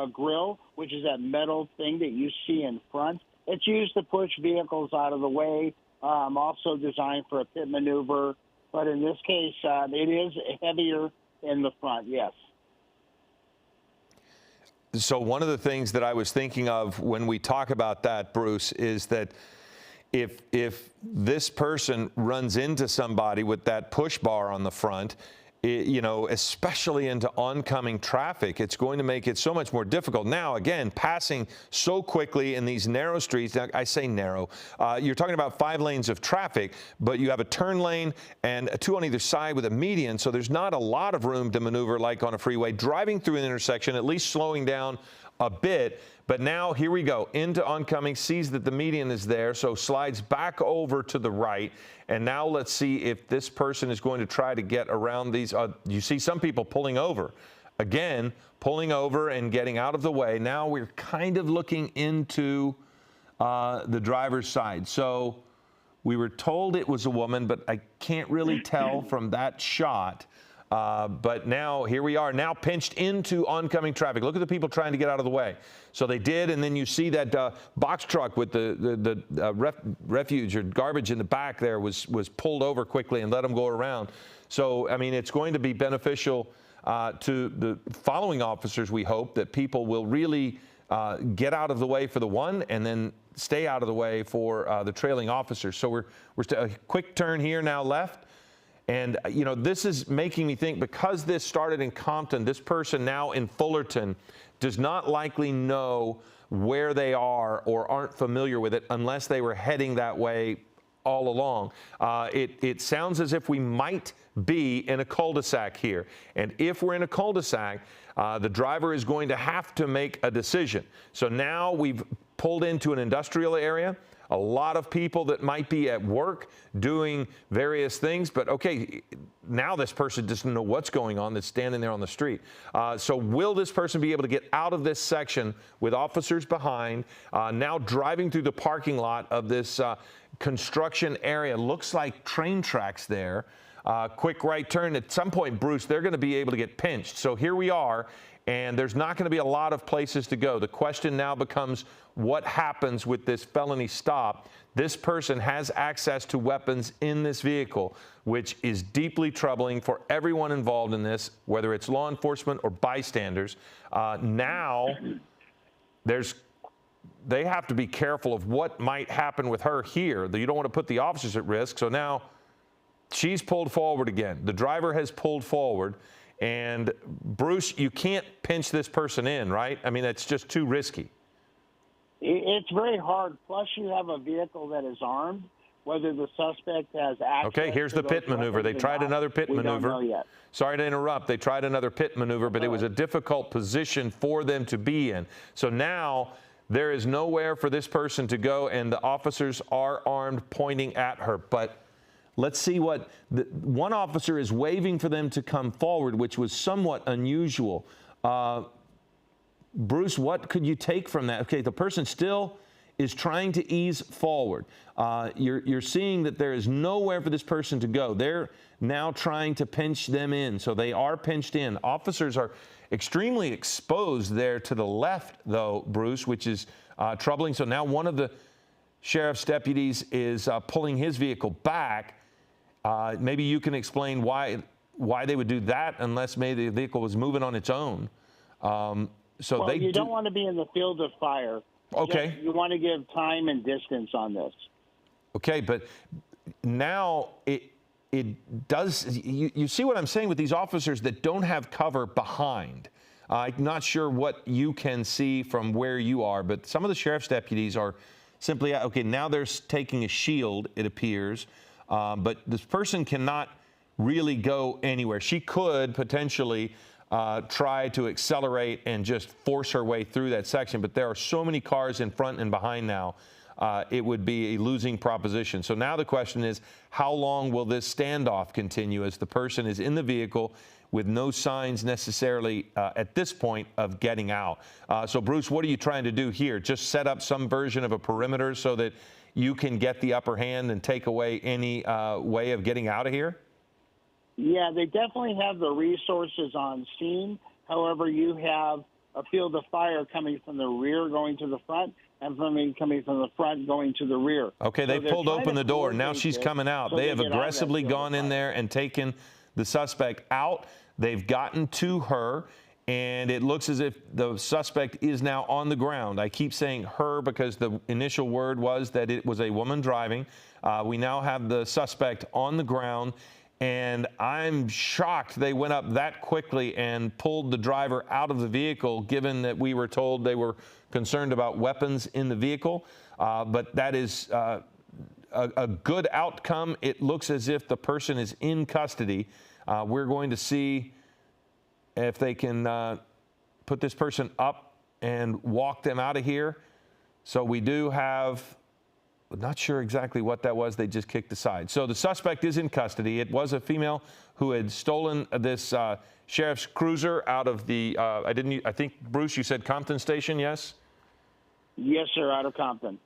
grill, which is that metal thing that you see in front. It's used to push vehicles out of the way, also designed for a pit maneuver. But in this case, it is heavier in the front, yes. So one of the things that I was thinking of when we talk about that, Bruce, is that if this person runs into somebody with that push bar on the front, you know, especially into oncoming traffic, it's going to make it so much more difficult. Now, again, passing so quickly in these narrow streets, now I say narrow, you're talking about 5 lanes of traffic, but you have a turn lane and 2 on either side with a median, so there's not a lot of room to maneuver like on a freeway. Driving through an intersection, at least slowing down a bit, but now here we go into oncoming, sees that the median is there, so slides back over to the right. And now let's see if this person is going to try to get around these. You see some people pulling over. Again, pulling over and getting out of the way. Now we're kind of looking into the driver's side. So we were told it was a woman, but I can't really tell from that shot. But now here we are, now pinched into oncoming traffic. Look at the people trying to get out of the way. So they did, and then you see that box truck with the refuge or garbage in the back there was pulled over quickly and let them go around. So, I mean, it's going to be beneficial to the following officers, we hope, that people will really get out of the way for the one and then stay out of the way for the trailing officers. So we're a quick turn here now left. And, you know, this is making me think, because this started in Compton, this person now in Fullerton does not likely know where they are or aren't familiar with it unless they were heading that way all along. It sounds as if we might be in a cul-de-sac here. And if we're in a cul-de-sac, the driver is going to have to make a decision. So now we've pulled into an industrial area. A lot of people that might be at work doing various things, but okay, now this person doesn't know what's going on that's standing there on the street. So will this person be able to get out of this section with officers behind, now driving through the parking lot of this construction area? Looks like train tracks there. Quick right turn. At some point, Bruce, they're going to be able to get pinched. So here we are. And there's not going to be a lot of places to go. The question now becomes, what happens with this felony stop? This person has access to weapons in this vehicle, which is deeply troubling for everyone involved in this, whether it's law enforcement or bystanders. Now, they have to be careful of what might happen with her here. You don't want to put the officers at risk. So now she's pulled forward again. The driver has pulled forward. And, Bruce, you can't pinch this person in, right? I mean, it's just too risky. It's very hard. Plus, you have a vehicle that is armed, whether the suspect has access. Okay, here's the pit maneuver. They tried another pit maneuver. We don't know yet. Sorry to interrupt. They tried another pit maneuver, but it was a difficult position for them to be in. So now there is nowhere for this person to go, and the officers are armed, pointing at her. But let's see what one officer is waving for them to come forward, which was somewhat unusual. Bruce, what could you take from that? Okay, the person still is trying to ease forward. You're seeing that there is nowhere for this person to go. They're now trying to pinch them in, so they are pinched in. Officers are extremely exposed there to the left, though, Bruce, which is troubling. So now one of the sheriff's deputies is pulling his vehicle back. Maybe you can explain why they would do that unless maybe the vehicle was moving on its own. Well, you don't want to be in the field of fire. Okay. You want to give time and distance on this. Okay, but now it does. You see what I'm saying with these officers that don't have cover behind. I'm not sure what you can see from where you are, but some of the sheriff's deputies are simply, okay, now they're taking a shield, it appears. But this person cannot really go anywhere. She could potentially try to accelerate and just force her way through that section, but there are so many cars in front and behind now, it would be a losing proposition. So now the question is, how long will this standoff continue as the person is in the vehicle with no signs necessarily at this point of getting out? So, Bruce, what are you trying to do here? Just set up some version of a perimeter so that you can get the upper hand and take away any way of getting out of here? Yeah, they definitely have the resources on scene. However, you have a field of fire coming from the rear going to the front and coming from the front going to the rear. Okay, they pulled open the door. Now she's coming out. They have aggressively gone in there and taken the suspect out. They've gotten to her, and it looks as if the suspect is now on the ground. I keep saying her because the initial word was that it was a woman driving. We now have the suspect on the ground, and I'm shocked they went up that quickly and pulled the driver out of the vehicle, given that we were told they were concerned about weapons in the vehicle. But that is a good outcome. It looks as if the person is in custody. We're going to see if they can put this person up and walk them out of here. So we do have, not sure exactly what that was. They just kicked aside. So the suspect is in custody. It was a female who had stolen this sheriff's cruiser out of the, I think, Bruce, you said Compton Station, yes? Yes, sir, out of Compton.